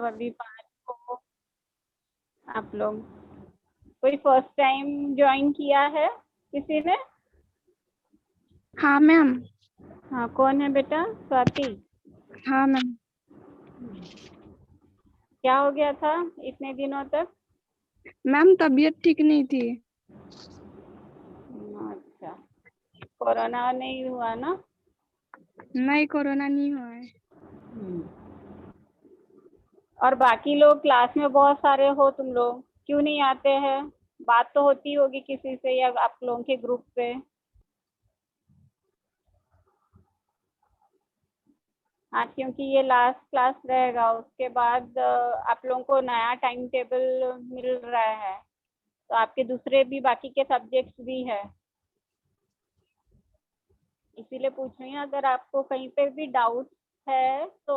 अभी 5 को आप लोग कोई फर्स्ट टाइम ज्वाइन किया है किसी ने? हाँ मैम। हाँ, कौन है बेटा? स्वाति। हाँ मैम। क्या हो गया था इतने दिनों तक? मैम तबीयत ठीक नहीं थी। अच्छा, कोरोना नहीं हुआ ना? नहीं, कोरोना नहीं हुआ है। और बाकी लोग क्लास में बहुत सारे हो, तुम लोग क्यों नहीं आते हैं? बात तो होती होगी किसी से या आप लोगों के ग्रुप से? हाँ, क्योंकि ये लास्ट क्लास रहेगा, उसके बाद आप लोगों को नया टाइम टेबल मिल रहा है, तो आपके दूसरे भी बाकी के सब्जेक्ट्स भी है, इसीलिए पूछ रही हूँ। अगर आपको कहीं पे भी डाउट है तो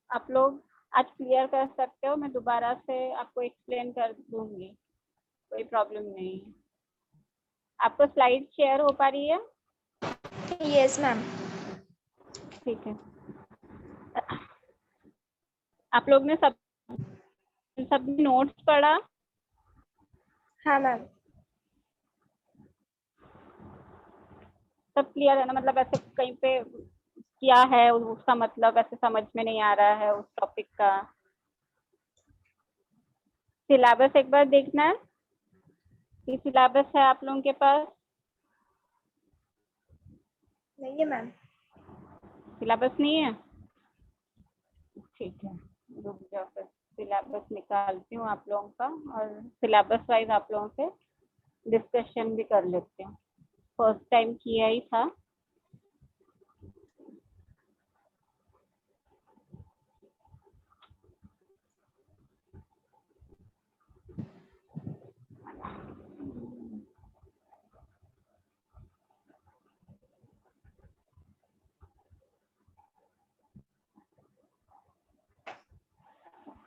आप लोग आज क्लियर कर सकते हो, मैं दोबारा से आपको एक्सप्लेन कर दूंगी, कोई प्रॉब्लम नहीं है। आपको स्लाइड शेयर हो पा रही है? Yes ma'am. ठीक है। आप लोग ने सब नोट्स पढ़ा? हाँ मैम। सब क्लियर है ना? मतलब ऐसे कहीं पे क्या है उसका मतलब ऐसे समझ में नहीं आ रहा है उस टॉपिक का? सिलेबस एक बार देखना है कि सिलेबस है आप लोगों के पास? नहीं है मैम। सिलेबस नहीं है? ठीक है, रुक जाओ, फिर सिलेबस निकालती हूँ आप लोगों का और सिलेबस वाइज आप लोगों से डिस्कशन भी कर लेते हैं। फर्स्ट टाइम किया ही था।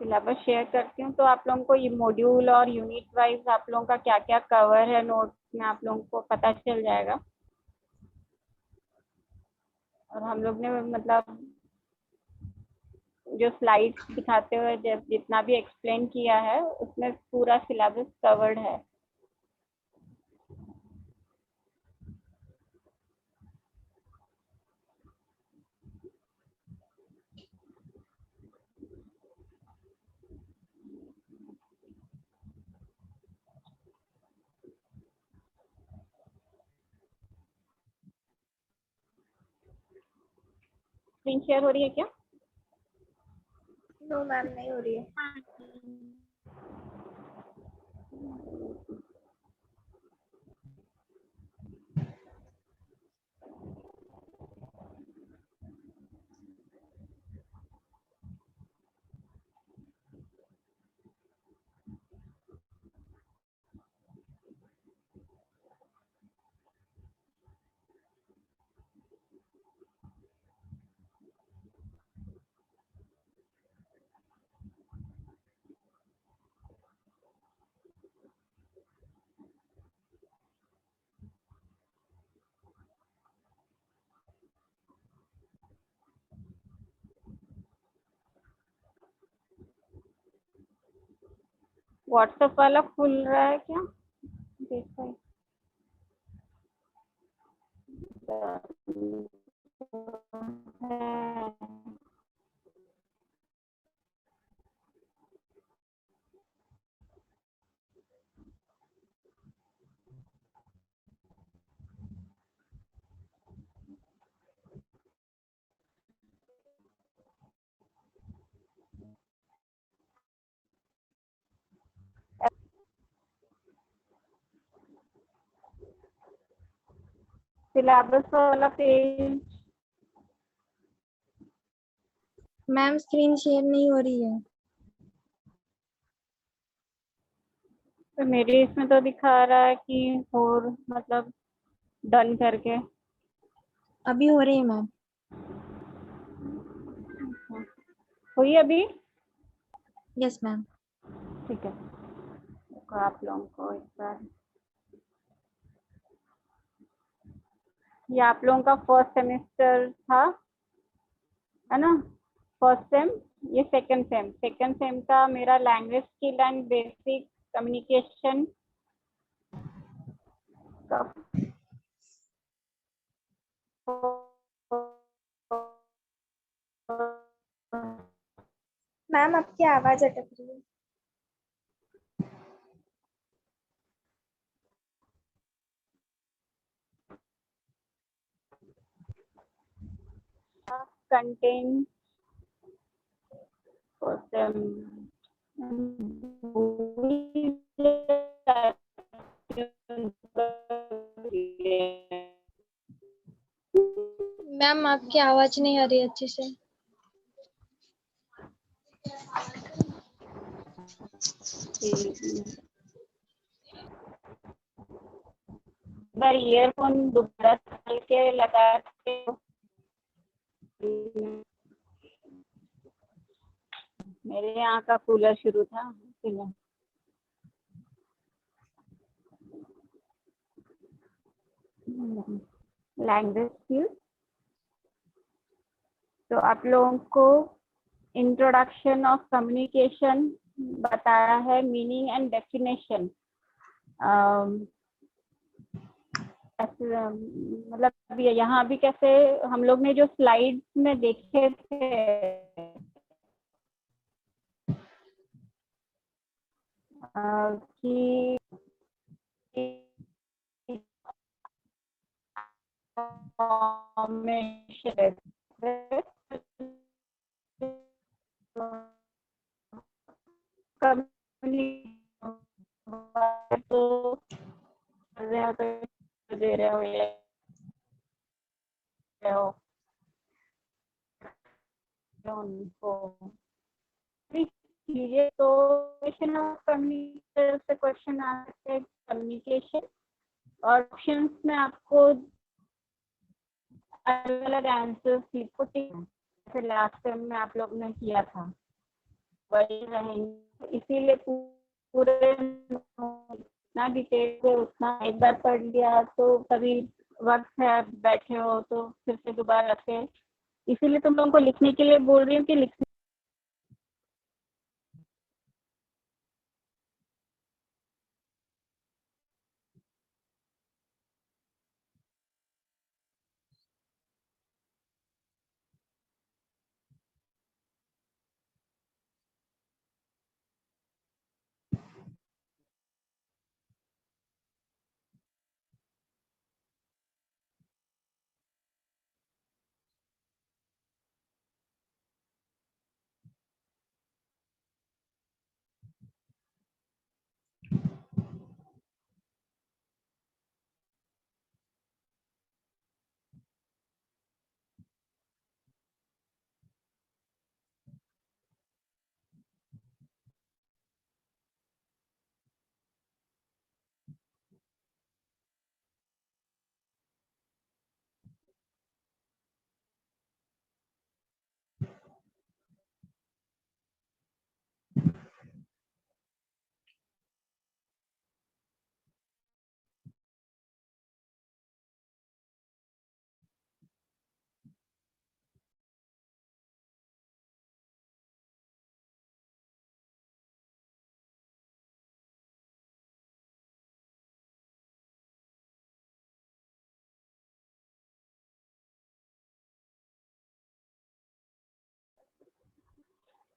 सिलेबस शेयर करती हूँ तो आप लोगों को ये मॉड्यूल और यूनिट वाइज आप लोगों का क्या क्या कवर है नोट्स में आप लोगों को पता चल जाएगा। और हम लोग ने मतलब जो स्लाइड्स दिखाते हुए जितना भी एक्सप्लेन किया है उसमें पूरा सिलेबस कवर्ड है। स्क्रीन शेयर हो रही है क्या? नो मैम, नहीं हो रही है। व्हाट्सएप वाला खुल रहा है क्या? देखो है। सिलेबस वाला पेज मैम स्क्रीन शेयर नहीं हो रही है। तो मेरे इसमें तो दिखा रहा है कि और मतलब डन करके। अभी हो रही है मैम। हुई अभी? Yes ma'am. ठीक है, तो आप लोगों को एक बार ये आप लोगों का फर्स्ट सेमेस्टर था, है ना? फर्स्ट सेम, ये सेकंड सेम का मेरा language skill and basic communication का मैम आपकी आवाज अटक रही है। contain मैम आपकी आवाज नहीं आ रही अच्छे से। बार ईयरफोन दोबारा डाल के लगा के मेरे यहाँ का कूलर शुरू था इसलिए। लैंग्वेज स्किल, तो आप लोगों को इंट्रोडक्शन ऑफ कम्युनिकेशन बताया है, मीनिंग एंड डेफिनेशन। मतलब यहाँ भी कैसे हम लोग ने जो स्लाइड्स में देखे थे कि तो दे रहे हो ये चीजें, तो क्वेश्चन ऑफ कम्युनिकेशन से क्वेश्चन आ सकते हैं कम्युनिकेशन, और ऑप्शंस में आपको अलग अलग आंसर्स लिखो, जैसे लास्ट टाइम में आप लोग ने किया था वही रहेंगे। इसीलिए पूरे इतना डिटेल से उतना एक बार पढ़ लिया तो कभी वक्त है आप बैठे हो तो फिर से दोबारा से, इसीलिए तुम लोगों को लिखने के लिए बोल रही हूँ कि लिखने।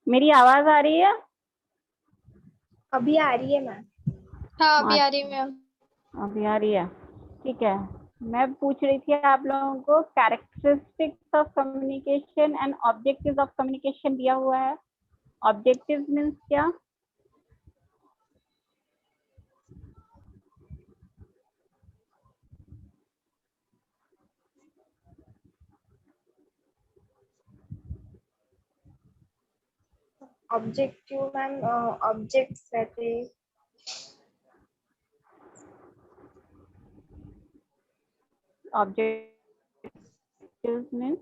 मेरी आवाज आ रही है? अभी आ रही है मैम। हाँ अभी आ रही है मैम। अभी आ रही है, ठीक है। मैं पूछ रही थी आप लोगों को characteristics of communication and objectives of communication दिया हुआ है। ऑब्जेक्टिव्स मीन्स क्या? ऑब्जेक्टिव मैम ऑब्जेक्ट्स रहते हैं। ऑब्जेक्टिव्स मीन्स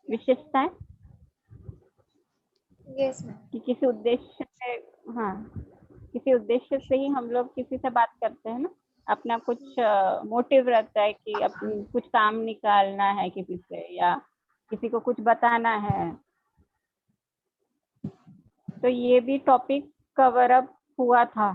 विशेषताएं, यस मैम। कि किसी उद्देश्य से, हाँ किसी उद्देश्य से ही हम लोग किसी से बात करते हैं ना, अपना कुछ मोटिव रहता है कि कुछ काम निकालना है किसी से, या किसी को कुछ बताना है, तो ये भी टॉपिक कवर अप हुआ था।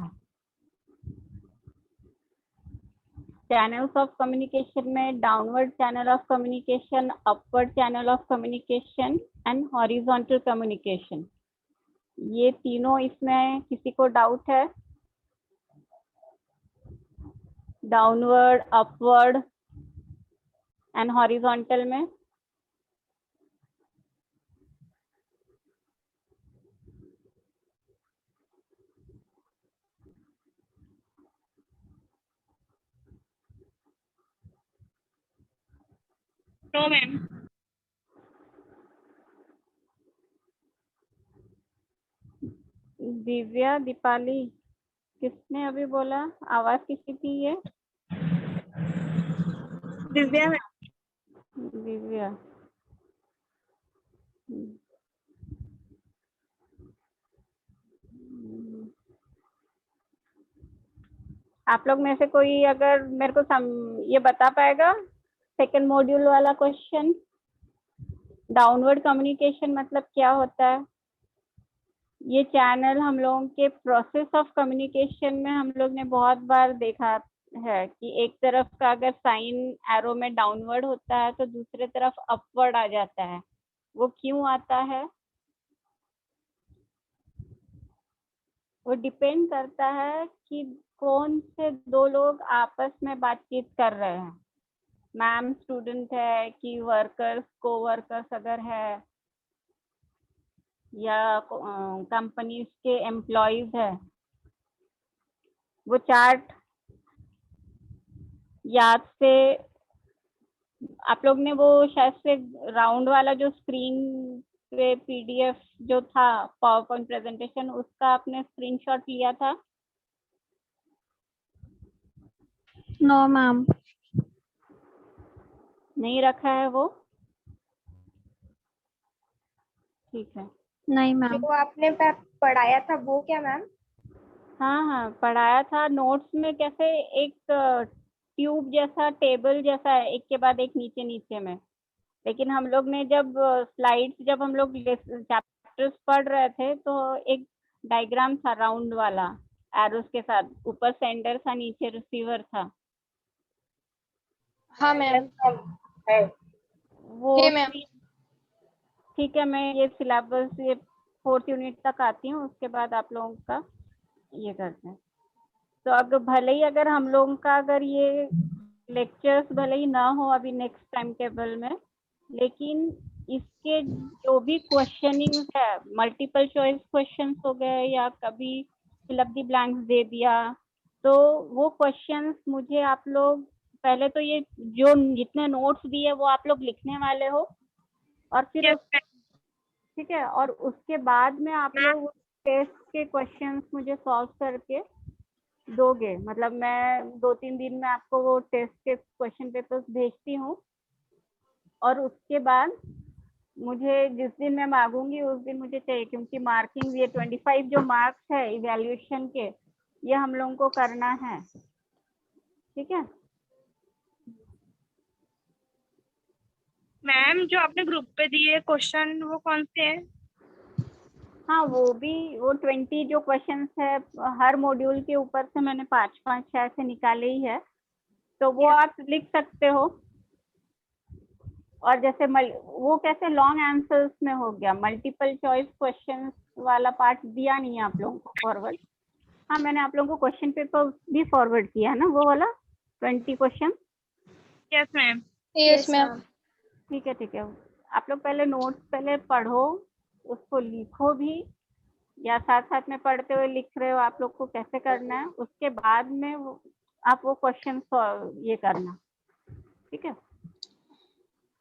चैनल्स ऑफ कम्युनिकेशन में downward channel of communication, upward channel of communication and horizontal communication, ये तीनों इसमें किसी को डाउट है? डाउनवर्ड, अपवर्ड एंड हॉरिजॉन्टल में? No ma'am. दिव्या, दीपाली, किसने अभी बोला? आवाज किसकी थी ये? दिव्या मैम। दिव्या। आप लोग में से कोई अगर मेरे को ये बता पाएगा सेकंड मॉड्यूल वाला क्वेश्चन, डाउनवर्ड कम्युनिकेशन मतलब क्या होता है? ये चैनल हम लोगों के प्रोसेस ऑफ कम्युनिकेशन में हम लोग ने बहुत बार देखा है कि एक तरफ का अगर साइन एरो में डाउनवर्ड होता है तो दूसरे तरफ अपवर्ड आ जाता है। वो क्यों आता है? वो डिपेंड करता है कि कौन से दो लोग आपस में बातचीत कर रहे हैं, मैम स्टूडेंट है कि वर्कर्स कोवर्कर्स अगर है, या कंपनीज के एम्प्लॉयज है। वो चार्ट याद से आप लोग ने वो शायद से राउंड वाला जो स्क्रीन पे पीडीएफ जो था पावर पॉइंट प्रेजेंटेशन, उसका आपने स्क्रीनशॉट लिया था? No ma'am. नहीं रखा है वो? ठीक है। नहीं मैम। जो आपने पढ़ाया था वो क्या मैम? हाँ हाँ पढ़ाया था नोट्स में। कैसे एक ट्यूब जैसा टेबल जैसा है, एक के बाद एक नीचे नीचे में, लेकिन हम लोग ने जब स्लाइड्स जब हम लोग चैप्टर्स पढ़ रहे थे तो एक डायग्राम था राउंड वाला एरोस के साथ, ऊपर सेंडर था नीचे रिसीवर था। हाँ मैम। वो है मैम। ठीक है, मैं ये सिलेबस ये 4th यूनिट तक आती हूँ, उसके बाद आप लोगों का ये करते हैं। तो अगर भले ही अगर हम लोगों का अगर ये लेक्चर्स भले ही ना हो अभी नेक्स्ट टाइम टेबल में, लेकिन इसके जो भी क्वेश्चनिंग है, मल्टीपल चॉइस क्वेश्चंस हो गए या कभी फिल अप द ब्लैंक्स दे दिया, तो वो क्वेश्चंस मुझे आप लोग पहले तो ये जो जितने नोट्स दिए वो आप लोग लिखने वाले हो, और फिर ठीक है, और उसके बाद में आप लोग टेस्ट के क्वेश्चंस मुझे सॉल्व करके दोगे। मतलब मैं 2-3 दिन में आपको वो टेस्ट के क्वेश्चन पेपर्स भेजती हूँ, और उसके बाद मुझे जिस दिन मैं मांगूंगी उस दिन मुझे चाहिए, क्योंकि मार्किंग ये 25 जो मार्क्स है इवैल्यूएशन के, ये हम लोगों को करना है। ठीक है मैम, जो आपने ग्रुप पे दिए क्वेश्चन वो कौन से हैं? हाँ, वो भी वो 20 जो क्वेश्चंस है हर मॉड्यूल के ऊपर से मैंने 5-5 शायद से निकाले ही है, तो वो आप लिख सकते हो। और जैसे वो कैसे लॉन्ग आंसर्स में हो गया, मल्टीपल चॉइस क्वेश्चंस वाला पार्ट दिया नहीं है आप लोगों को फॉरवर्ड। हाँ, मैंने आप लोगों को क्वेश्चन पेपर भी फॉरवर्ड किया है ना, वो वाला 20 question. Yes ma'am. Yes ma'am. ठीक है, आप लोग पहले नोट्स पहले पढ़ो, उसको लिखो भी, या साथ साथ में पढ़ते हुए लिख रहे हो आप लोग को कैसे करना है, उसके बाद में आप वो क्वेश्चन ये करना। ठीक है,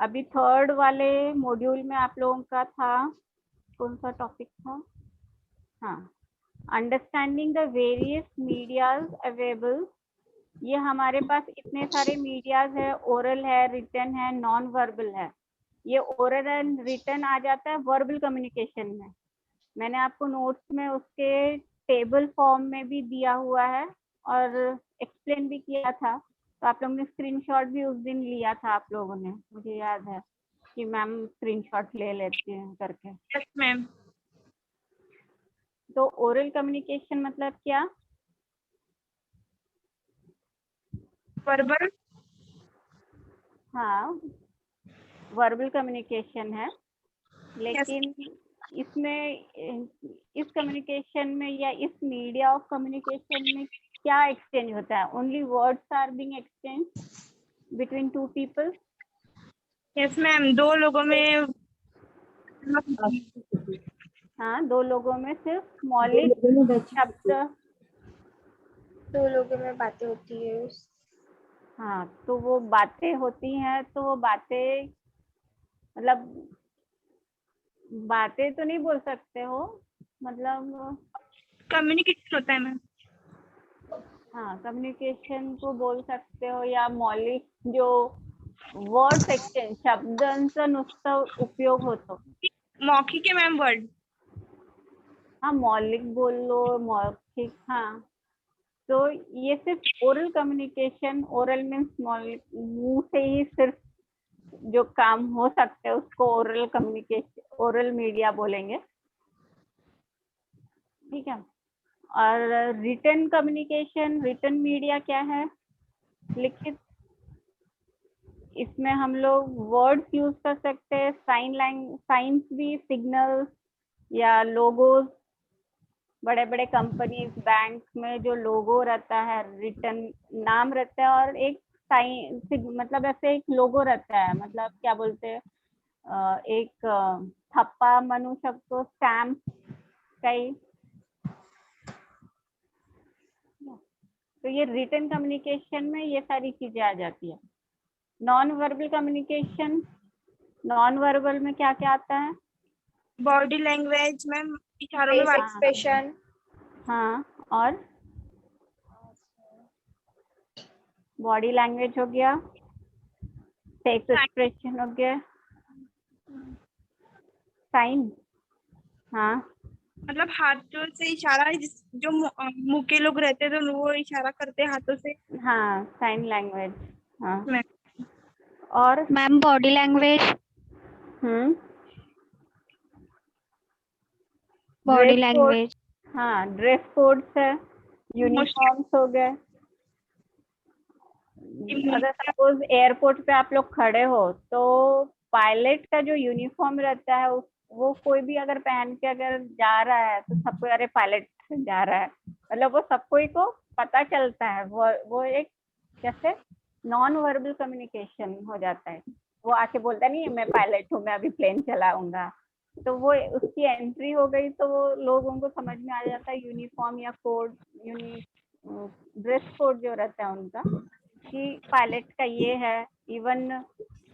अभी 3rd वाले मॉड्यूल में आप लोगों का था, कौन सा टॉपिक था? हाँ, understanding the various medias available. ये हमारे पास इतने सारे मीडियाज है, ओरल है, रिटन है, नॉन वर्बल है। ये ओरल एंड रिटन आ जाता है वर्बल कम्युनिकेशन में। मैंने आपको नोट्स में उसके टेबल फॉर्म में भी दिया हुआ है और एक्सप्लेन भी किया था, तो आप लोगों ने स्क्रीनशॉट भी उस दिन लिया था आप लोगों ने, मुझे याद है। कि मैम स्क्रीनशॉट ले लेती हैं करके। Yes ma'am. तो ओरल कम्युनिकेशन मतलब क्या? वर्बल। हाँ, वर्बल कम्युनिकेशन है, लेकिन इसमें इस कम्युनिकेशन में या इस मीडिया ऑफ कम्युनिकेशन में क्या एक्सचेंज होता है? Only words are being exchange between two people. Yes ma'am, दो लोगों में। हाँ, दो लोगों में सिर्फ मौलिक शब्द। दो लोगों में बातें होती है हाँ, तो वो बातें होती हैं, तो वो बातें मतलब बातें तो नहीं बोल सकते हो, मतलब कम्युनिकेशन होता है मैम। हाँ, कम्युनिकेशन को बोल सकते हो, या मौलिक जो वर्ड्स एक्सचेंज शब्दांचा नुसता उपयोग होतो। मौखिक है मैम वर्ड। हाँ, मौलिक बोल लो, मौखिक। हाँ, तो ये सिर्फ ओरल कम्युनिकेशन, ओरल मीन्स मौलिक, मुंह से ही सिर्फ जो काम हो सकते हैं उसको ओरल कम्युनिकेशन, ओरल मीडिया बोलेंगे। ठीक है। और रिटन कम्युनिकेशन, रिटन मीडिया क्या है? लिखित। इसमें हम लोग वर्ड्स यूज कर सकते हैं, साइंस भी, सिग्नल्स या लोगोस। बड़े बड़े कंपनीज, बैंक में जो लोगो रहता है, रिटन नाम रहता है, और एक साइन, मतलब ऐसे एक लोगो रहता है, मतलब क्या बोलते हैं, एक थप्पा म्हणू शकतो, स्टैम्प काही। तो ये रिटन कम्युनिकेशन में ये सारी चीजें आ जाती है। Non verbal communication, non verbal में क्या क्या आता है? बॉडी लैंग्वेज मैम, इशारों में फेस बात। एक्सप्रेशन। हाँ, और बॉडी लैंग्वेज हो गया, फेस एक्सप्रेशन हो गया, साइन। हाँ, मतलब हाथों से इशारा, जो मुंह के लोग रहते हैं तो वो इशारा करते हैं हाथों से। हाँ, साइन लैंग्वेज। हाँ, मैम। और मैम बॉडी लैंग्वेज, हम्म, बॉडी ड्रेस कोड। लैंग्वेज। हाँ, ड्रेस कोड्स है, यूनिफॉर्म्स हो गए। अगर सपोज एयरपोर्ट पे आप लोग खड़े हो, तो पायलट का जो यूनिफॉर्म रहता है, वो कोई भी अगर पहन के अगर जा रहा है तो सबको, अरे पायलट जा रहा है, मतलब वो सबको ही को पता चलता है। वो एक कैसे नॉन वर्बल कम्युनिकेशन हो जाता है। वो आके बोलता नहीं है मैं पायलट हूँ, मैं अभी प्लेन चलाऊंगा, तो वो उसकी एंट्री हो गई, तो वो लोगों को समझ में आ जाता है यूनिफॉर्म या कोड, ड्रेस कोड जो रहता है उनका, कि पायलट का ये है। इवन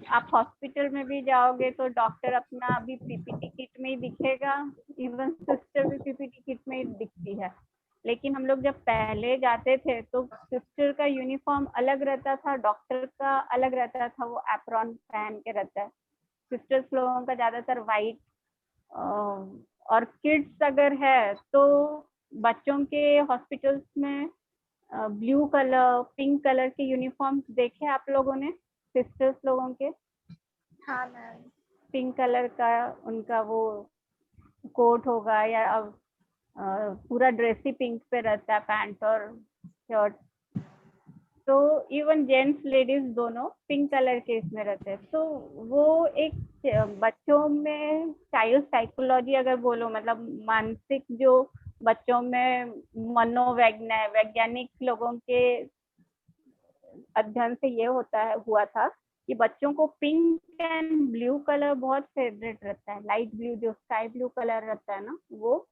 आप हॉस्पिटल में भी जाओगे तो डॉक्टर अपना अभी पीपीटी किट में ही दिखेगा, इवन सिस्टर भी पीपीटी किट में ही दिखती है। लेकिन हम लोग जब पहले जाते थे तो सिस्टर का यूनिफॉर्म अलग रहता था, डॉक्टर का अलग रहता था, वो एप्रॉन पहन के रहता है। सिस्टर्स लोगों का ज्यादातर वाइट, और किड्स अगर है तो बच्चों के हॉस्पिटल्स में ब्लू कलर, पिंक कलर के यूनिफॉर्म देखे आप लोगों ने, सिस्टर्स लोगों के? हाँ मैम। पिंक कलर का उनका वो कोट होगा, या पूरा ड्रेस ही पिंक पे रहता है, पैंट और शर्ट। तो इवन जेंट्स लेडीज दोनों पिंक कलर के इसमें रहते हैं। तो वो एक बच्चों में चाइल्ड साइकोलॉजी अगर बोलो, मतलब मानसिक जो बच्चों में वैज्ञानिक लोगों के अध्ययन से ये हुआ था कि बच्चों को पिंक एंड ब्लू कलर बहुत फेवरेट रहता है। लाइट ब्लू, जो स्काई ब्लू कलर रहता है ना वो,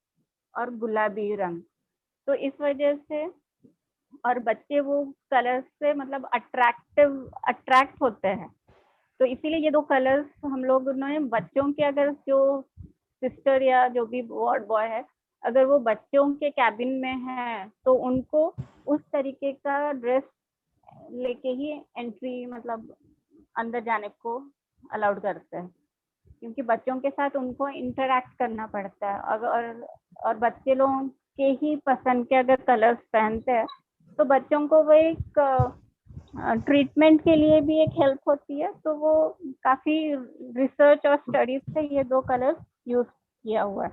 और गुलाबी रंग। तो इस वजह से, और बच्चे वो कलर से मतलब अट्रैक्ट होते हैं। तो इसीलिए ये दो कलर्स हम लोग ने बच्चों के, अगर जो सिस्टर या जो भी वार्ड बॉय है, अगर वो बच्चों के कैबिन में है तो उनको उस तरीके का ड्रेस लेके ही एंट्री, मतलब अंदर जाने को अलाउड करते हैं, क्योंकि बच्चों के साथ उनको इंटरेक्ट करना पड़ता है। अगर और बच्चे लोगों के ही पसंद के अगर कलर्स पहनते हैं तो बच्चों को वो एक ट्रीटमेंट के लिए भी एक हेल्प होती है, तो वो काफी रिसर्च और स्टडीज से ये 2 कलर्स यूज किया हुआ है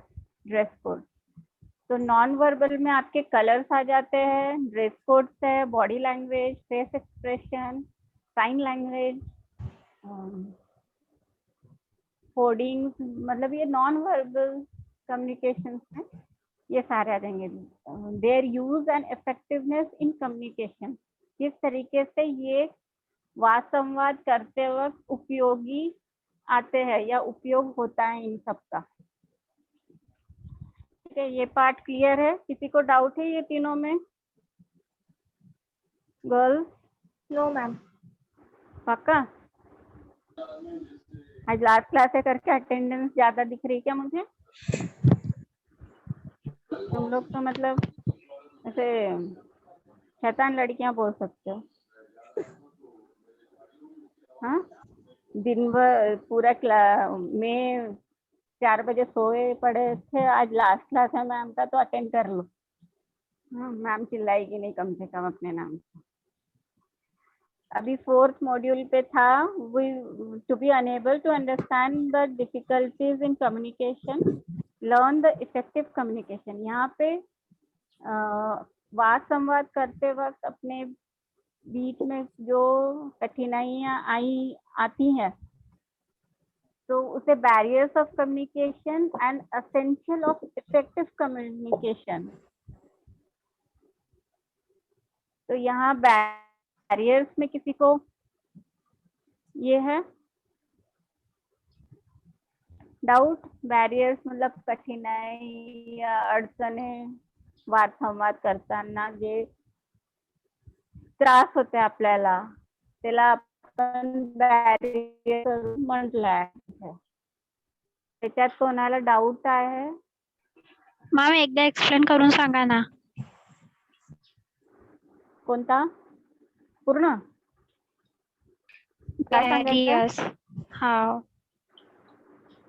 ड्रेस कोड। तो नॉन वर्बल में आपके कलर्स आ जाते हैं, ड्रेस कोड्स है, body language, face expression, sign language, coding, मतलब ये नॉन वर्बल कम्युनिकेशन में ये सारे आ जाएंगे। Their use and effectiveness in communication, किस तरीके से ये वाद संवाद करते वक्त उपयोगी आते हैं या उपयोग होता है इन सब का। ठीक है, ये पार्ट क्लियर है? किसी को डाउट है ये तीनों में? गर्ल्स? No ma'am. पक्का? आज लास्ट क्लास है करके अटेंडेंस ज्यादा दिख रही क्या मुझे? तुम लोग तो मतलब ऐसे शैतान लड़कियां बोल सकते हो। हाँ, दिन भर पूरा में 4 बजे सोए पड़े थे, आज लास्ट क्लास है मैम का तो अटेंड कर लो। हाँ, मैम चिल्लाएगी नहीं कम से कम अपने नाम से। अभी 4th मॉड्यूल पे था, to be enable to understand the difficulties in communication, learn the effective communication. यहाँ पे वाद संवाद करते वक्त अपने बीच में जो कठिनाइयाँ आती हैं, तो उसे barriers of communication and essential of effective communication. तो यहाँ बैरियर्स में किसी को ये है डाउट? बैरियर्स मतलब कठिनाई या अडचणी वाद संवाद करताना जे त्रास होते आपल्याला, त्याला आपण बॅरियर म्हटलंय। त्याच्यात कोणाला डाऊट आहे? मॅम एकदा एक्सप्लेन करून सांगा ना। कोणता? पूर्ण काय सांगायचं? बैरियर्स, हाँ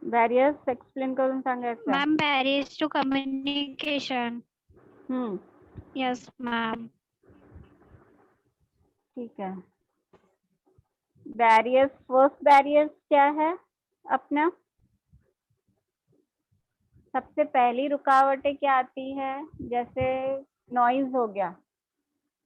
बॅरियर्स एक्सप्लेन करून सांगायचं? Ma'am barriers to communication. Yes ma'am. ठीक है, बैरियर्स, फर्स्ट बैरियर्स क्या है अपना? सबसे पहली रुकावटें क्या आती है? जैसे नॉइज हो गया,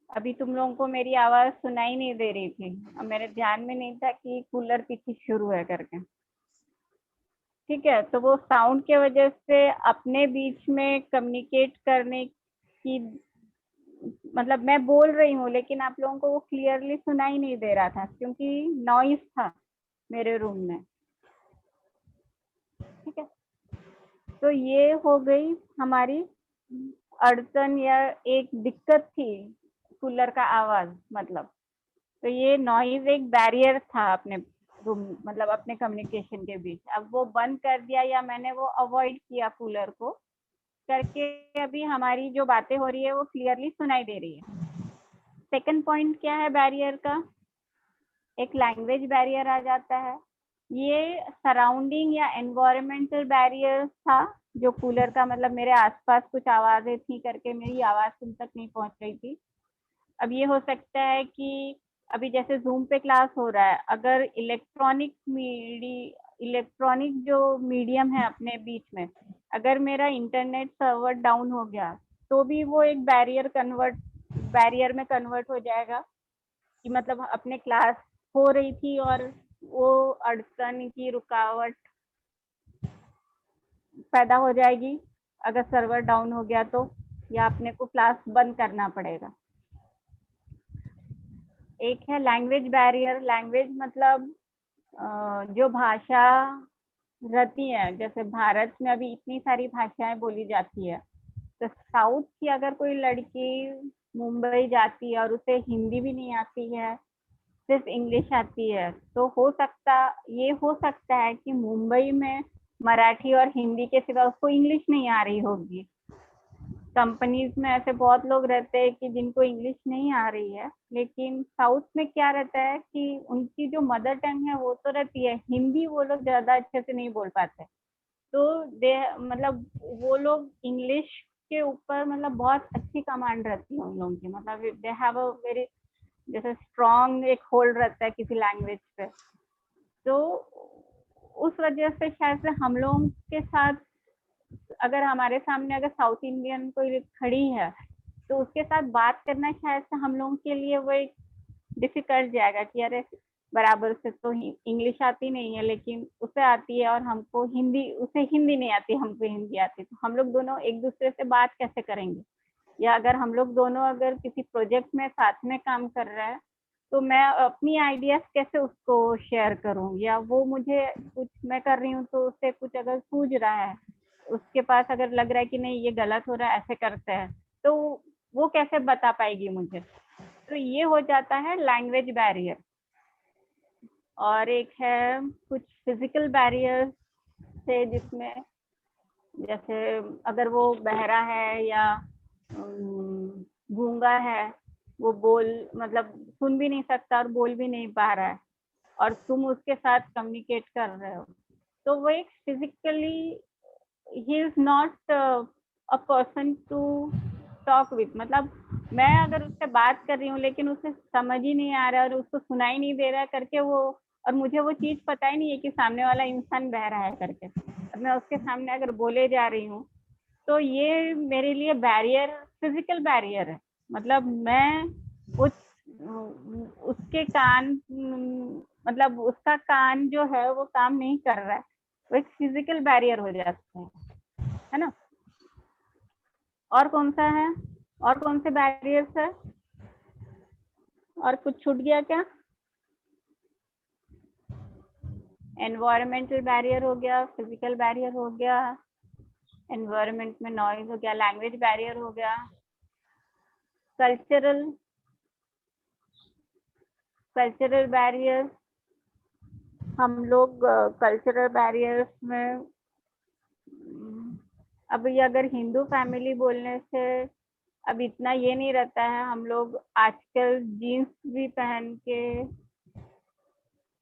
अभी तुम लोगों को मेरी आवाज सुनाई नहीं दे रही थी और मेरे ध्यान में नहीं था कि कूलर पीछे शुरू है करके। ठीक है, तो वो साउंड के वजह से अपने बीच में कम्युनिकेट करने की, मतलब मैं बोल रही हूँ लेकिन आप लोगों को वो क्लियरली सुनाई नहीं दे रहा था क्योंकि नॉइज था मेरे रूम में। ठीक है, तो ये हो गई हमारी अड़चन या एक दिक्कत थी कूलर का आवाज, मतलब तो ये नॉइज एक बैरियर था अपने रूम, मतलब अपने कम्युनिकेशन के बीच। अब वो बंद कर दिया या मैंने वो अवॉइड किया कूलर को करके, अभी हमारी जो बातें हो रही है वो क्लियरली सुनाई दे रही है। सेकंड पॉइंट क्या है बैरियर का? एक लैंग्वेज बैरियर आ जाता है। ये सराउंडिंग या एनवायरमेंटल बैरियर था, जो कूलर का मतलब मेरे आसपास कुछ आवाजें थी करके मेरी आवाज तुम तक नहीं पहुंच रही थी। अब ये हो सकता है कि अभी जैसे जूम पे क्लास हो रहा है, अगर इलेक्ट्रॉनिक जो मीडियम है अपने बीच में, अगर मेरा इंटरनेट सर्वर डाउन हो गया तो भी वो एक बैरियर में कन्वर्ट हो जाएगा कि मतलब अपने क्लास हो रही थी और वो अड़चन की रुकावट पैदा हो जाएगी अगर सर्वर डाउन हो गया तो, या अपने को क्लास बंद करना पड़ेगा। एक है लैंग्वेज बैरियर। लैंग्वेज मतलब जो भाषा रहती है, जैसे भारत में अभी इतनी सारी भाषाएं बोली जाती है, तो साउथ की अगर कोई लड़की मुंबई जाती है और उसे हिंदी भी नहीं आती है, सिर्फ इंग्लिश आती है, तो हो सकता है कि मुंबई में मराठी और हिंदी के सिवा उसको इंग्लिश नहीं आ रही होगी। कंपनीज में ऐसे बहुत लोग रहते हैं कि जिनको इंग्लिश नहीं आ रही है, लेकिन साउथ में क्या रहता है कि उनकी जो मदर टंग है वो तो रहती है, हिंदी वो लोग ज्यादा अच्छे से नहीं बोल पाते, तो मतलब वो लोग इंग्लिश के ऊपर मतलब बहुत अच्छी कमांड रहती है उन लोगों की, मतलब दे हैव अ वेरी जैसे स्ट्रॉन्ग एक होल्ड रहता है किसी लैंग्वेज पे, तो उस वजह से शायद से हम लोगों के साथ, अगर हमारे सामने अगर साउथ इंडियन कोई खड़ी है तो उसके साथ बात करना शायद से हम लोगों के लिए वो एक डिफिकल्ट जाएगा कि अरे बराबर से तो इंग्लिश आती नहीं है लेकिन उसे आती है, और हमको हिंदी, उसे हिंदी नहीं आती, हमको हिंदी आती, तो हम लोग दोनों एक दूसरे से बात कैसे करेंगे। या अगर हम लोग दोनों अगर किसी प्रोजेक्ट में साथ में काम कर रहे हैं तो मैं अपनी आइडियाज कैसे उसको शेयर करूं, या वो मुझे कुछ मैं कर रही हूँ तो उससे कुछ अगर सूझ रहा है, उसके पास अगर लग रहा है कि नहीं ये गलत हो रहा है ऐसे करते हैं, तो वो कैसे बता पाएगी मुझे। तो ये हो जाता है लैंग्वेज बैरियर। और एक है कुछ फिजिकल बैरियर से, जिसमें जैसे अगर वो बहरा है या गूंगा है, वो बोल मतलब सुन भी नहीं सकता और बोल भी नहीं पा रहा है, और तुम उसके साथ कम्युनिकेट कर रहे हो, तो वो एक फिजिकली ही is not a person to talk with. मतलब मैं अगर उससे बात कर रही हूँ लेकिन उसे समझ ही नहीं आ रहा है और उसको सुनाई नहीं दे रहा है करके वो, और मुझे वो चीज पता ही नहीं है कि सामने वाला इंसान बह रहा है करके, और मैं उसके सामने अगर बोले जा रही हूँ, तो ये मेरे लिए बैरियर, फिजिकल बैरियर है। मतलब मैं उस उसके कान, मतलब उसका कान जो है वो काम नहीं कर रहा है, वो एक फिजिकल बैरियर हो जाता है ना। और कौन सा है, और कौन से बैरियर्स है, और कुछ छूट गया क्या। एनवायरमेंटल बैरियर हो गया, फिजिकल बैरियर हो गया, एनवायरमेंट में नॉइज हो गया, लैंग्वेज बैरियर हो गया, कल्चरल बैरियर। हम लोग कल्चरल बैरियर्स में अब ये अगर हिंदू फैमिली बोलने से अब इतना ये नहीं रहता है, हम लोग आजकल जीन्स भी पहन के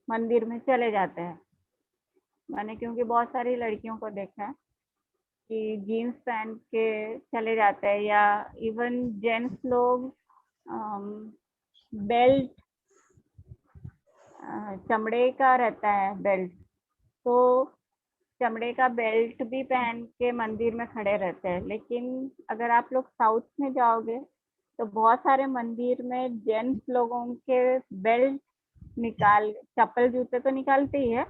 मंदिर में चले जाते हैं। मैंने क्योंकि बहुत सारी लड़कियों को देखा है कि जीन्स पहन के चले जाते हैं, या इवन जेंट्स लोग बेल्ट, चमड़े का रहता है बेल्ट, तो चमड़े का बेल्ट भी पहन के मंदिर में खड़े रहते हैं। लेकिन अगर आप लोग साउथ में जाओगे तो बहुत सारे मंदिर में जेंट्स लोगों के बेल्ट निकाल, चप्पल जूते तो निकालते ही है,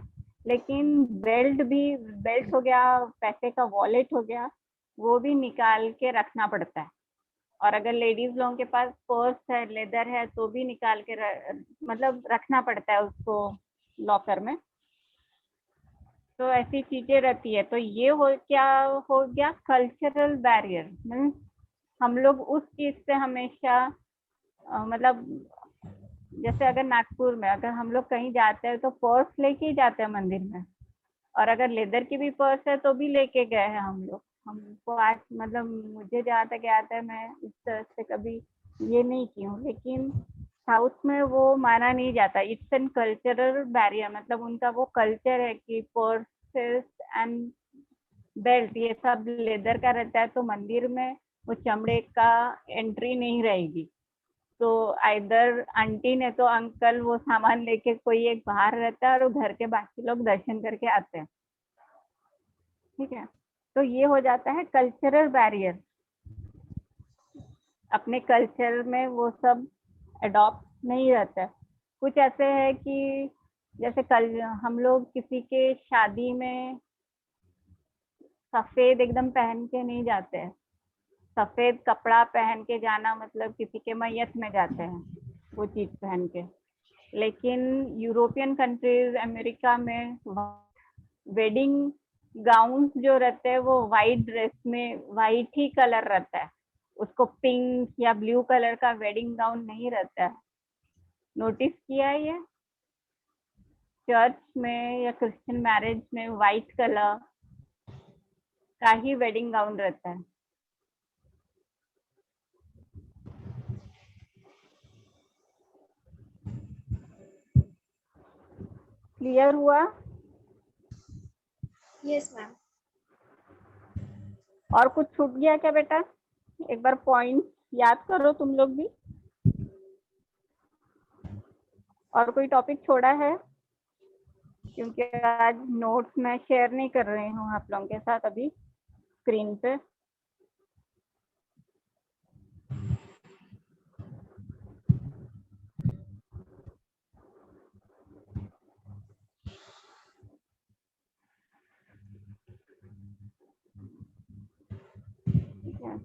लेकिन बेल्ट भी, बेल्ट हो गया, पैसे का वॉलेट हो गया, वो भी निकाल के रखना पड़ता है। और अगर लेडीज लोगों के पास पर्स है, लेदर है, तो भी निकाल के मतलब रखना पड़ता है उसको लॉकर में। तो ऐसी चीजें रहती है। तो ये क्या हो गया कल्चरल बैरियर। मीन्स हम लोग उस चीज से हमेशा मतलब जैसे अगर नागपुर में अगर हम लोग कहीं जाते हैं तो पर्स लेके ही जाते हैं मंदिर में, और अगर लेदर की भी पर्स है तो भी लेके गए हैं हम लोग। हमको आज मतलब मुझे जहाँ तक याद है मैं इस तरह से कभी ये नहीं की हूँ, लेकिन साउथ में वो माना नहीं जाता। इट्स एन कल्चरल बैरियर, मतलब उनका वो कल्चर है कि पर्सेस एंड बेल्ट ये सब लेदर का रहता है, तो मंदिर में वो चमड़े का एंट्री नहीं रहेगी। तो आइदर आंटी ने तो अंकल वो सामान लेके कोई एक बाहर रहता है और घर के बाकी लोग दर्शन करके आते हैं। ठीक है, तो ये हो जाता है कल्चरल बैरियर। अपने कल्चर में वो सब अडॉप्ट नहीं रहता है। कुछ ऐसे है कि जैसे कल हम लोग किसी के शादी में सफेद एकदम पहन के नहीं जाते हैं। सफेद कपड़ा पहन के जाना मतलब किसी के मैयत में जाते हैं वो चीज पहन के। लेकिन यूरोपियन कंट्रीज, अमेरिका में वेडिंग गाउन जो रहते हैं वो वाइट ड्रेस में, वाइट ही कलर रहता है, उसको पिंक या ब्लू कलर का वेडिंग गाउन नहीं रहता है। नोटिस किया है ये? चर्च में या क्रिश्चियन मैरिज में वाइट कलर का ही वेडिंग गाउन रहता है। क्लियर हुआ? Yes ma'am. और कुछ छूट गया क्या बेटा? एक बार पॉइंट याद करो तुम लोग भी। और कोई टॉपिक छोड़ा है? क्योंकि आज नोट्स मैं शेयर नहीं कर रही हूँ आप लोगों के साथ अभी स्क्रीन पे। ठीक है,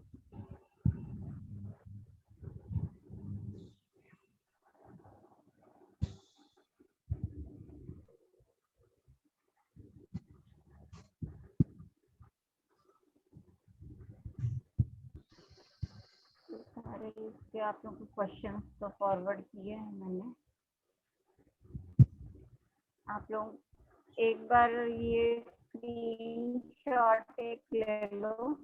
सारे इसके आप लोगों को क्वेश्चन तो फॉरवर्ड किए हैं मैंने। आप लोग एक बार ये स्क्रीनशॉट एक ले लो।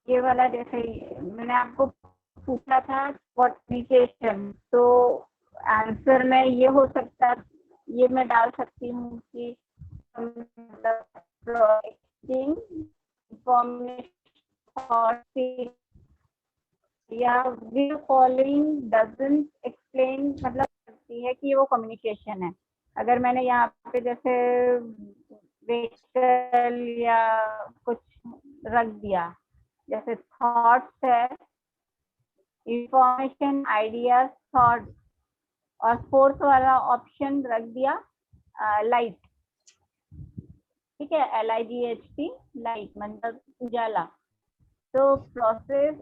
ये वाला जैसे मैंने आपको पूछा था कम्युनिकेशन, तो आंसर में ये हो सकता, ये मैं डाल सकती हूँ कि इंफॉर्मेशन या वीडियो कॉलिंग डजंट एक्सप्लेन, मतलब करती है कि वो कम्युनिकेशन है। अगर मैंने यहाँ पे जैसे व्हीकल या कुछ रख दिया, जैसे थॉट्स है, इंफॉर्मेशन, आइडियाज, थॉट्स, और फोर्थ वाला ऑप्शन रख दिया लाइट। ठीक है, LIGHT, लाइट मतलब उजाला। तो प्रोसेस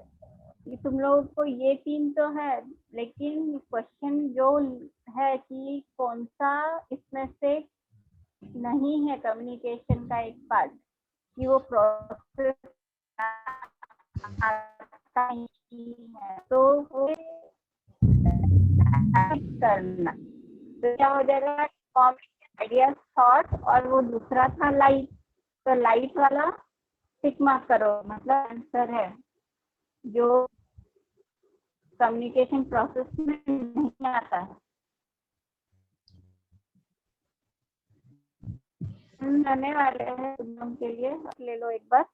तुम लोगों को ये 3 तो है, लेकिन क्वेश्चन जो है कि कौन सा इसमें से नहीं है कम्युनिकेशन का एक पार्ट, कि वो प्रोसेस है, तो वो करना तो क्या हो जाएगा, आइडिया, थॉट, और वो दूसरा था लाइट। तो लाइट वाला टिक मार्क करो, मतलब आंसर है जो कम्युनिकेशन प्रोसेस में नहीं आता है। आने वाले हैं तुम लोगों के लिए, ले लो एक बार।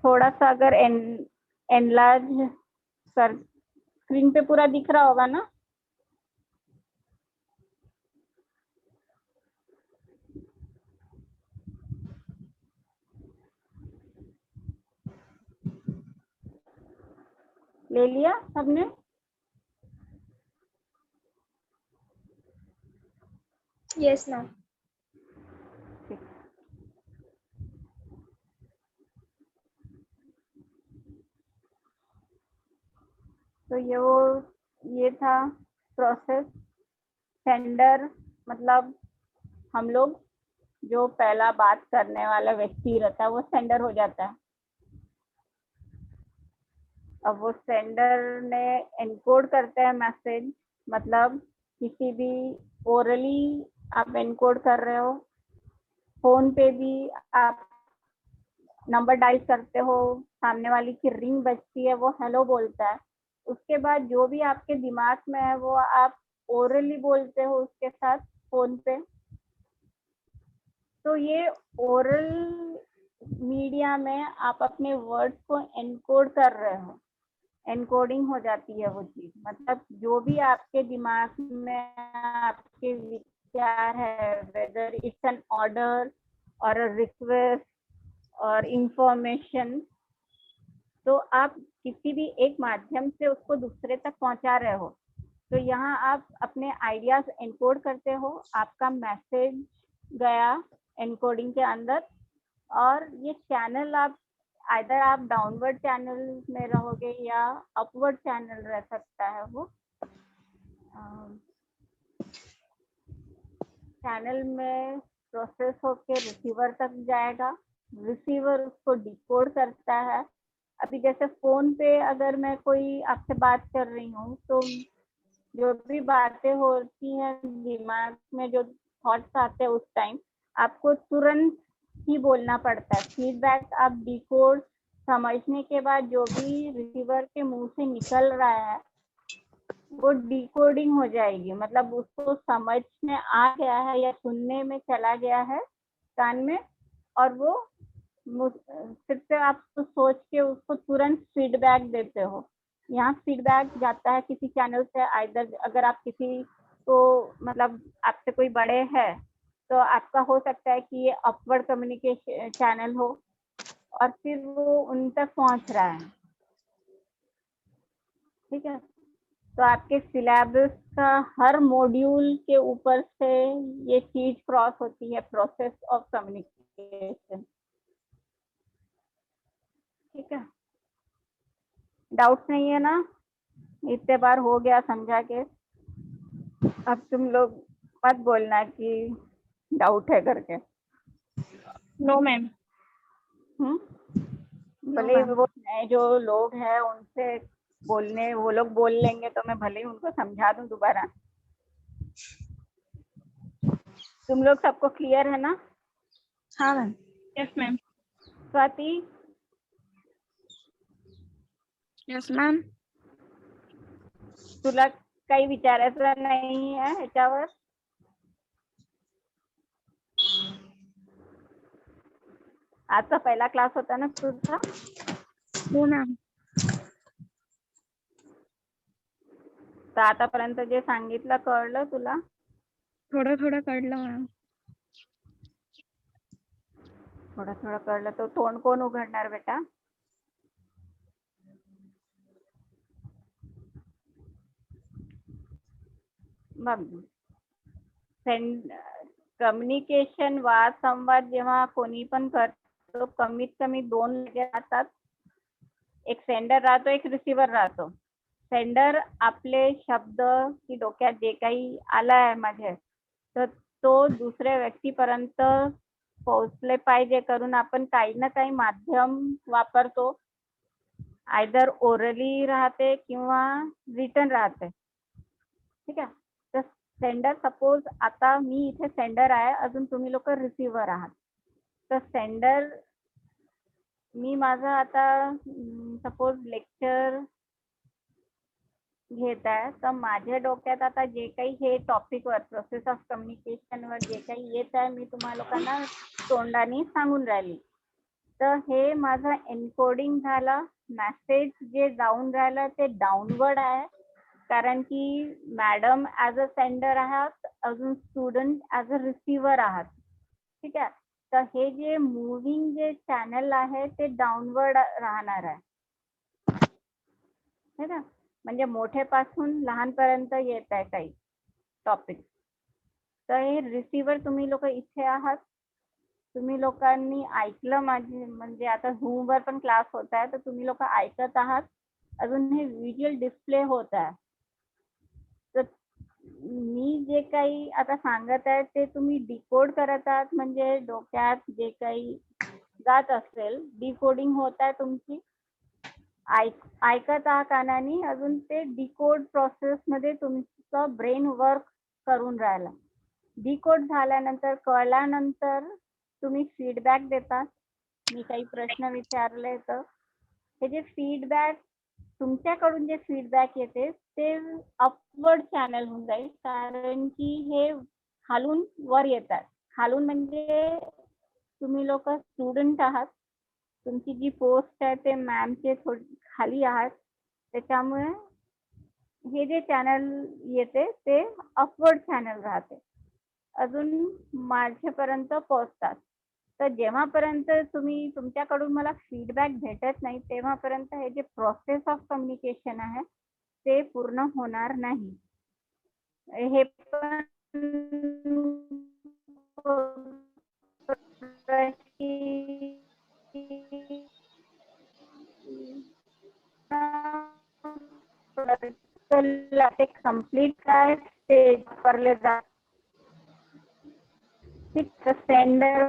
थोड़ा सा अगर एनलार्ज कर, स्क्रीन पे पूरा दिख रहा होगा ना? ले लिया सबने? Yes, ma'am. तो ये था प्रोसेस। सेंडर मतलब हम लोग, जो पहला बात करने वाला व्यक्ति रहता है वो सेंडर हो जाता है। अब वो सेंडर ने एनकोड करता है मैसेज, मतलब किसी भी ओरली आप एनकोड कर रहे हो, फोन पे भी आप नंबर डायल करते हो, सामने वाली की रिंग बजती है, वो हेलो बोलता है, उसके बाद जो भी आपके दिमाग में है वो आप ओरली बोलते हो उसके साथ फोन पे। तो ये ओरल मीडिया में आप अपने वर्ड्स को एनकोड कर रहे हो, एनकोडिंग हो जाती है वो चीज, मतलब जो भी आपके दिमाग में आपके विचार है, वेदर इट्स एन ऑर्डर और अ रिक्वेस्ट और इंफॉर्मेशन, तो आप किसी भी एक माध्यम से उसको दूसरे तक पहुंचा रहे हो। तो यहाँ आप अपने आइडियाज एनकोड करते हो, आपका मैसेज गया एनकोडिंग के अंदर, और ये चैनल आप आइदर आप डाउनवर्ड चैनल में रहोगे या अपवर्ड चैनल रह सकता है वो। चैनल में प्रोसेस होके रिसीवर तक जाएगा, रिसीवर उसको डिकोड करता है। अभी जैसे फोन पे अगर मैं कोई आपसे बात कर रही हूँ तो जो भी बातें होती हैं दिमाग में, जो थॉट्स आते हैं उस टाइम आपको तुरंत ही बोलना पड़ता है। फीडबैक आप डिकोड समझने के बाद जो भी रिसीवर के मुंह से निकल रहा है वो डिकोडिंग हो जाएगी, मतलब उसको समझ में आ गया है या सुनने में चला गया है कान में, और वो फिर से आप तो सोच के उसको तुरंत फीडबैक देते हो। यहाँ फीडबैक जाता है किसी चैनल से, आइदर अगर आप किसी को मतलब आपसे कोई बड़े है तो आपका हो सकता है कि ये अपवर्ड कम्युनिकेशन चैनल हो और फिर वो उन तक पहुंच रहा है। ठीक है, तो आपके सिलेबस का हर मॉड्यूल के ऊपर से ये चीज क्रॉस होती है, प्रोसेस ऑफ कम्युनिकेशन। ठीक है, डाउट्स नहीं है ना? इतने बार हो गया समझा के, अब तुम लोग मत बोलना कि डाउट है करके। No ma'am. भले ही वो नए जो लोग हैं उनसे बोलने, वो लोग बोल लेंगे तो मैं भले ही उनको समझा दूं दोबारा। तुम लोग सबको क्लियर है ना? हाँ ma'am. Yes ma'am. Swati, yes ma'am. तुला काही विचारायचं नाही आहे ह्याच्यावर? आजचा पहिला क्लास होता ना तुझा? हो मॅम. तर आतापर्यंत जे सांगितलं कळलं तुला? थोडं थोडं कळलं मॅम. थोडं थोडं कळलं तर तोंड कोण उघडणार बेटा? मग कम्युनिकेशन, वाद संवाद जेव्हा कोणी पण करतो कमीत कमी दोन लोक राहतात, एक सेंडर राहतो, एक रिसीवर राहतो. सेंडर आपले शब्द की डोक्यात जे काही आलं आहे माझे तर तो दुसऱ्या व्यक्तीपर्यंत पोहोचले पाहिजे करून आपण काही ना काही माध्यम वापरतो, आयदर ओरली राहते किंवा रिटर्न राहते. ठीक आहे, तर सेंडर, सपोज आता मी इथे सेंडर आहे, अजून तुम्ही लोक रिसीवर आहात. तर सेंडर, मी माझं आता सपोज लेक्चर घेत आहे तर माझ्या डोक्यात आता जे काही हे टॉपिकवर प्रोसेस ऑफ कम्युनिकेशनवर जे काही येत आहे मी तुम्हा लोकांना तोंडाने सांगून राहिली. तर हे माझं एन्कोडिंग झालं, मेसेज जे जाऊन राहिलं ते डाउनवर्ड आहे, कारण की मॅडम ॲज अ सेंडर आहात, अजून स्टुडंट ॲज अ रिसिव्हर आहात. ठीक आहे, तर हे जे मुव्हिंग जे चॅनल आहे ते डाउनवर्ड राहणार आहे. है ना, म्हणजे मोठेपासून लहानपर्यंत येत आहे काही टॉपिक. तर हे रिसिव्हर तुम्ही लोक इथे आहात, तुम्ही लोकांनी ऐकलं माझे, म्हणजे आता झूमवर पण क्लास होत आहे तर तुम्ही लोक ऐकत आहात, अजून हे व्हिज्युअल डिस्प्ले होत आहे. तर मी जे काही आता सांगत आहे ते तुम्ही डिकोड करत आहात, म्हणजे डोक्यात जे काही जात असेल डिकोडिंग होत आहे तुमची, ऐकत आहात कानानी, अजून ते डिकोड प्रोसेस मध्ये तुमचं ब्रेन वर्क करून राहिला. डिकोड झाल्यानंतर, कळल्यानंतर तुम्ही फीडबॅक देतात. मी काही प्रश्न विचारले तर हे जे फीडबॅक तुमच्याकडून जे फीडबॅक येते ते अपवर्ड चॅनल होऊन जाईल, कारण की हे खालून वर येतात. खालून म्हणजे तुम्ही लोक स्टुडंट आहात, तुमची जी पोस्ट आहे ते मॅमचे खाली आहात, त्याच्यामुळे हे जे चॅनल येते ते अपवर्ड चॅनल राहते, अजून माझ्यापर्यंत पोहोचतात. तर जेव्हापर्यंत तुम्ही तुमच्याकडून मला फीडबॅक भेटत नाही तेव्हापर्यंत हे जे प्रोसेस ऑफ कम्युनिकेशन आहे ते पूर्ण होणार नाही. हे पण ते कम्प्लीट काय ते वापरले जात. सेंडर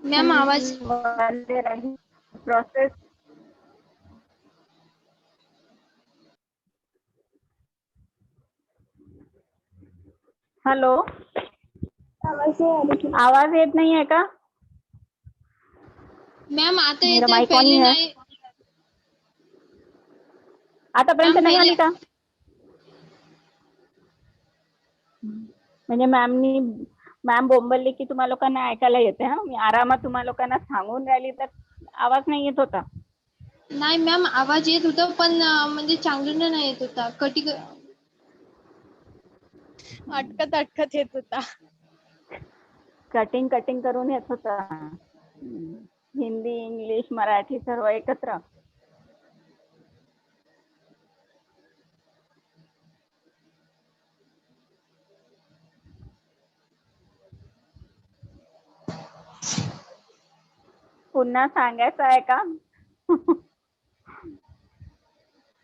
मैम आवाज प्रोसेस हॅलो आवाज नाही आ रही थी। आवाज येत नाही आहे का? मैम आता मेरा येते माइक ऑन पहले ही है. नहीं। आतापर्यंत मॅम, नाही पहिले- आली का? म्हणजे मॅम बोंबलली की तुम्हा लोकांना ऐकायला येते. हा, मी आरामात तुम्हा लोकांना सांगून राहिली तर आवाज नाही येत होता. नाही मॅम आवाज येत होता पण म्हणजे चांगलं नाही येत होता. अटकत येत होता. कटिंग करून येत होता. हिंदी इंग्लिश मराठी सर्व एकत्र. पुन्हा सांगायचं आहे का?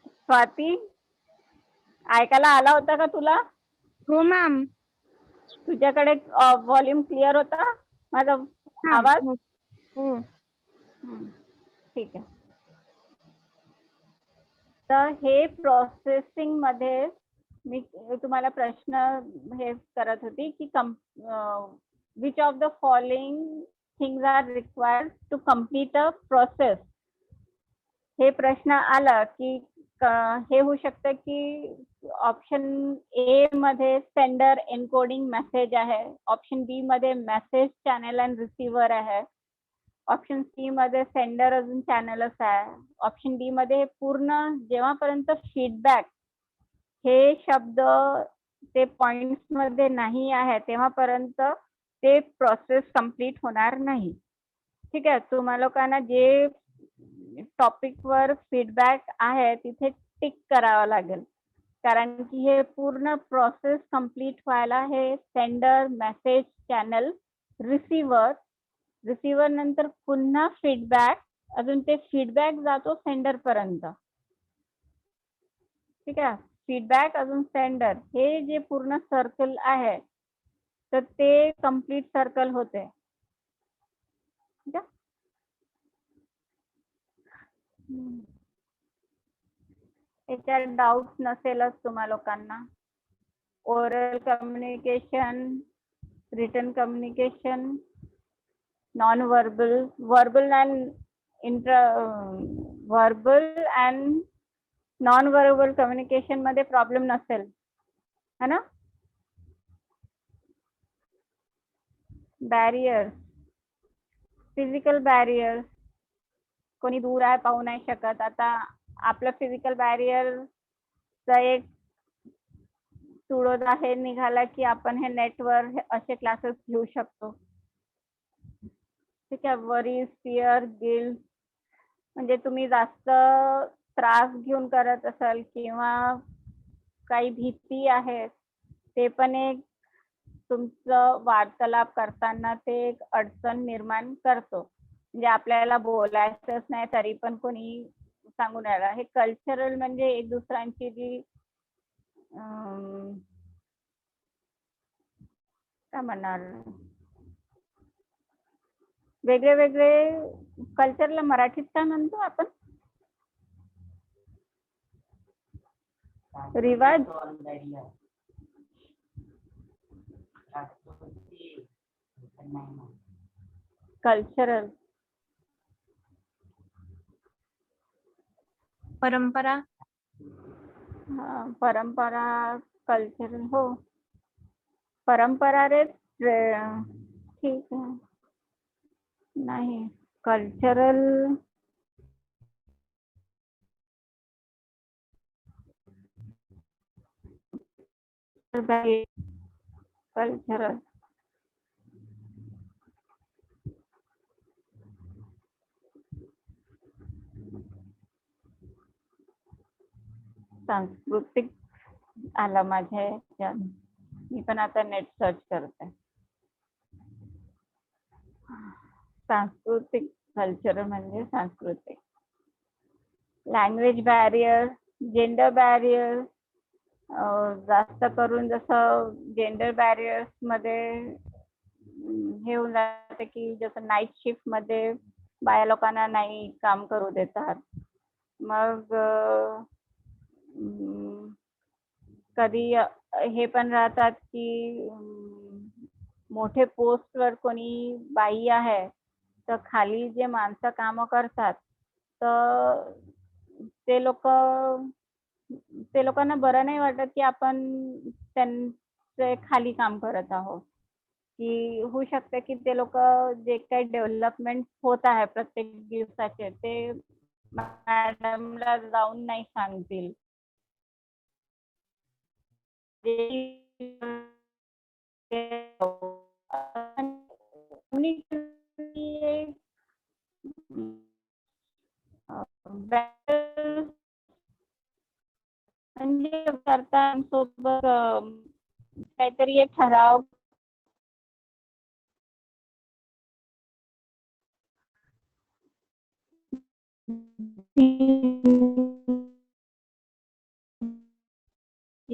स्वाती ऐकायला आला होता का तुला? हो मॅम. तुझ्याकडे व्हॉल्यूम क्लिअर होता माझा आवाज? हो. ठीक आहे. तर हे प्रोसेसिंग मध्ये मी तुम्हाला प्रश्न हे करत होती की which of the following things are required to complete a process. हे प्रश्न आला की हे होऊ शकतं की ऑप्शन ए मध्ये सेंडर एन्कोडिंग मेसेज आहे, ऑप्शन बी मध्ये मेसेज चॅनल अँड रिसिव्हर आहे, ऑप्शन सी मध्ये सेंडर अजून चॅनलच आहे, ऑप्शन डी मध्ये पूर्ण जेव्हापर्यंत फीडबॅक हे शब्द ते पॉइंट्स मध्ये नाही आहे तेव्हापर्यंत ते प्रोसेस कंप्लीट होणार नाही. ठीक आहे. तुम्हा लोकांना जे टॉपिक वर फीडबॅक आहे तिथे टिक करावं लागेल, कारण की हे पूर्ण प्रोसेस कंप्लीट व्हायला हे सेंडर मेसेज चॅनल रिसिव्हर नंतर पुन्हा फीडबॅक, अजून ते फीडबॅक जातो सेंडर पर्यंत. ठीक आहे. फीडबॅक अजून सेंडर हे जे पूर्ण सर्कल आहे तर ते कंप्लीट सर्कल होते. ठीक आहे. याच्यात डाऊट नसेलच तुम्हा लोकांना. Oral communication, written communication, non verbal, verbal and non verbal communication मध्ये प्रॉब्लेम नसेल है ना. बॅरियर्स, फिजिकल बॅरियर्स, कोणी दूर आहे पाहू नाही शकत. आता आपलं फिजिकल बॅरियरचा एक तुडोदा हे निघाला की आपण हे नेटवर असे क्लासेस घेऊ शकतो. ठीक आहे. वरीज, फिअर, गिल्ट, म्हणजे तुम्ही जास्त त्रास घेऊन करत असाल किंवा काही भीती आहे ते पण एक तुमचं वार्तालाप करताना ते एक अडचण निर्माण करतो. म्हणजे आपल्याला बोलायचंच नाही तरी पण कोणी सांगून राहिलं. हे कल्चरल म्हणजे एक दुसऱ्यांची जी काय म्हणणार, वेगळे वेगळे कल्चरला मराठीत काय म्हणतो आपण, रिवाज, कल्चरल, परंपरा, परंपरा, कल्चरल. हो, परंपरा रे ठीक आहे. नाही, कल्चरल कल्चरल सांस्कृतिक आला माझ्या ह्याच्यात. मी पण आता नेट सर्च करते. सांस्कृतिक, कल्चरल म्हणजे सांस्कृतिक. लँग्वेज बॅरियर, जेंडर बॅरियर, जास्त करून जसं जेंडर बॅरियर्स मध्ये हे होऊन जाते की जसं नाईट शिफ्ट मध्ये बाया लोकांना नाही काम करू देतात. मग कधी हे पण राहतात की मोठे पोस्टवर कोणी बाई आहे तर खाली जे माणसं कामं करतात तर ते लोकांना बरं नाही वाटत की आपण त्यांचे खाली काम करत आहोत. की होऊ शकते की ते लोक जे काही डेव्हलपमेंट होत आहे प्रत्येक दिवसाचे ते मॅडमला जाऊन नाही सांगतील. म्हणजे करतांसोबत काहीतरी एक ठराव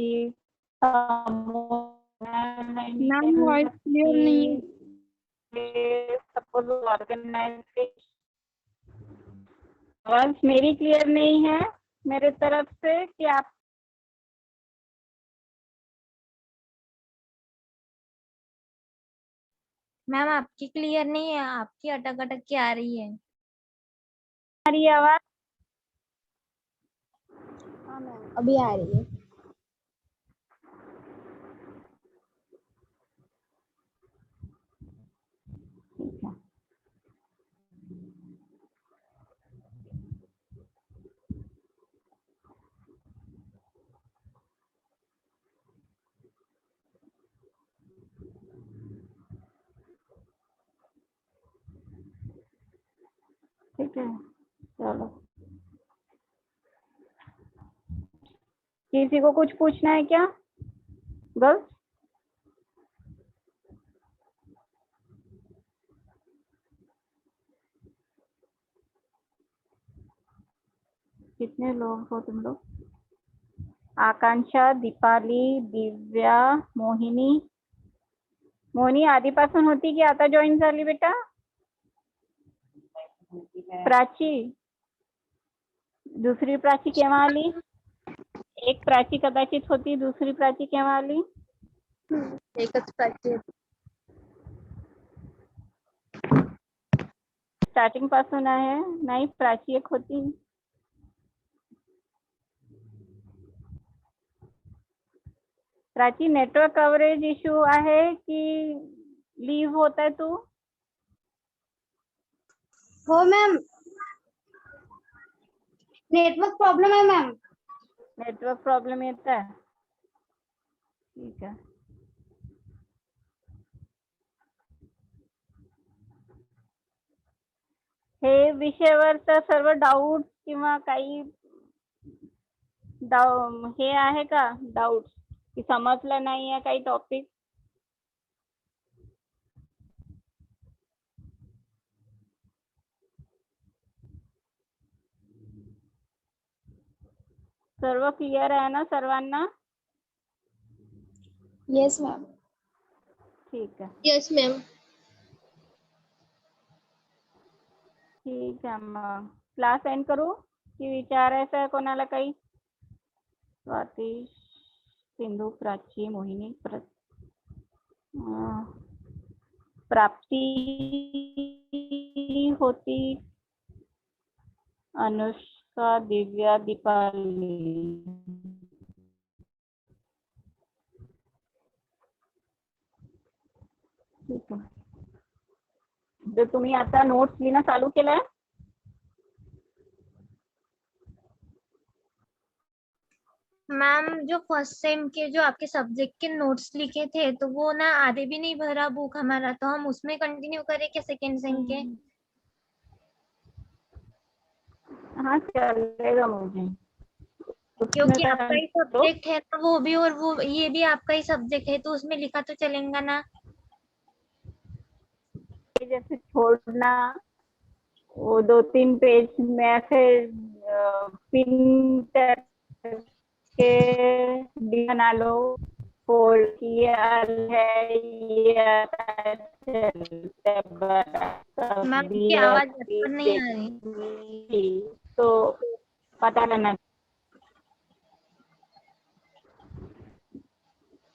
की मॅम वॉइस क्लियर नहीं है। सपोज ऑर्गेनाइजेशन आवाज मेरी क्लियर नहीं है मेरे तरफ से कि आप मैम आपकी क्लियर नहीं है, आपकी अटक अटक के आ रही है। हमारी आवाज हाँ मैम अभी आ रही है। ठीक है चलो किसी को कुछ पूछना है क्या गर्ल्स? कितने लोग हो तुम लोग? आकांक्षा, दीपाली, दिव्या, मोहिनी. मोहिनी आधीपासून होती की आता जॉईन झाली बेटा? प्राची, दुसरी प्राची केव्हा आली? एक प्राची कदाचित होती, दुसरी प्राची केव्हा आली? एकच प्राची होती. स्टार्टिंग पासून आहे? नाही प्राची एक होती. प्राची नेटवर्क कव्हरेज इश्यू आहे की लीव होत आहे तू? हो मॅम, नेटवर्क प्रॉब्लेम आहे मॅम. नेटवर्क प्रॉब्लेम येत आहे. ठीक आहे. हे विषयावरचं सर्व डाऊट किंवा काही हे आहे का डाऊट की समजलं नाही आहे काही टॉपिक? सर्व क्लिअर आहे ना सर्वांना? Yes ma'am. ठीक आहे. Yes ma'am. ठीक आहे मग क्लास एंड करू की विचारायचं आहे कोणाला काही? स्वाती, सिंधू, प्राची, मोहिनी, प्राप्ती होती, अनुष्का, दिव्या, दीपाली. ठीक आहे. तर तुम्ही आता नोट्स लिहिणं चालू केलंय? मैम जो फर्स्ट सेम के जो आपके सब्जेक्ट के नोट्स लिखे थे तो वो ना आधे भी नहीं भरा बुक हमारा, तो हम उसमें कंटिन्यू करें क्या सेकेंड सेम के? हाँ चलेगा मुझे. क्योंकि आपका ही सब्जेक्ट है तो वो भी और वो ये भी आपका ही सब्जेक्ट है तो उसमें लिखा तो चलेगा ना. जैसे छोड़ना वो 2-3 पेज में ऐसे पिन करके बना लो, फोल्ड किया है, ये मैम की आवाज बराबर नहीं आ रही। तो पता करना,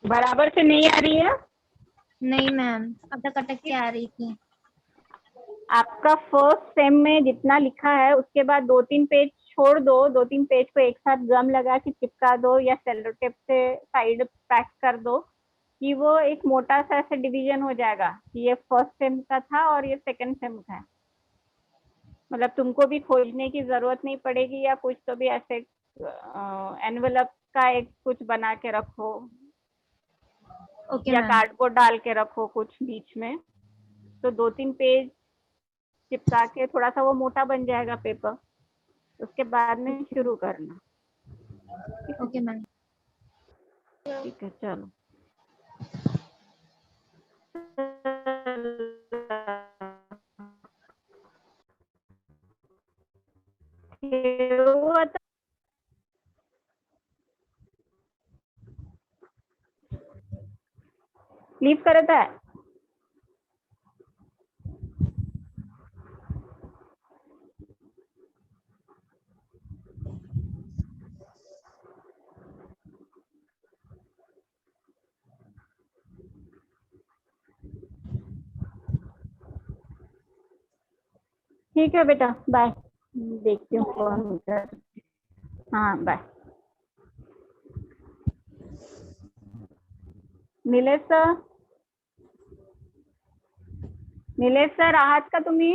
बराबर से नहीं आ रही है। नहीं मैम, अटक अटक के आ रही थी। आपका फर्स्ट सेम में जितना लिखा है उसके बाद 2-3 पेज छोड़ दो, 2-3 पेज को एक साथ गम लगा के चिपका दो या सेलो टेप से साइड पैक कर दो कि वो एक मोटा सा ऐसे डिवीजन हो जाएगा कि ये फर्स्ट सेम का था और ये सेकंड सेम का है। मतलब तुमको भी खोजने की जरूरत नहीं पड़ेगी, या कुछ तो भी ऐसे एनवेलप का एक कुछ बना के रखो ओके या मैम। कार्डबोर्ड डाल के रखो कुछ बीच में, तो 2-3 पेज चिपका के थोड़ा सा वो मोटा बन जाएगा पेपर, उसके बाद में शुरू करना। Okay ma'am. ठीक है, चलो। लीव करत आहे। ठीक है बेटा, बाय। देखती हूँ फोन कर। हाँ, bye. Nilesh sir, Nilesh sir आहात का तुम्ही?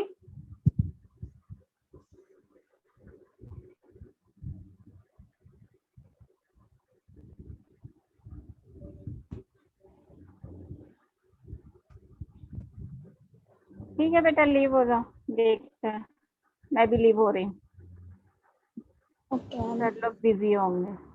ठीक है बेटा, लीव हो जाओ, देखते हैं। मैं भी लीव हो रही हूँ, ओके मैम। सब लोग बिजी होंगे।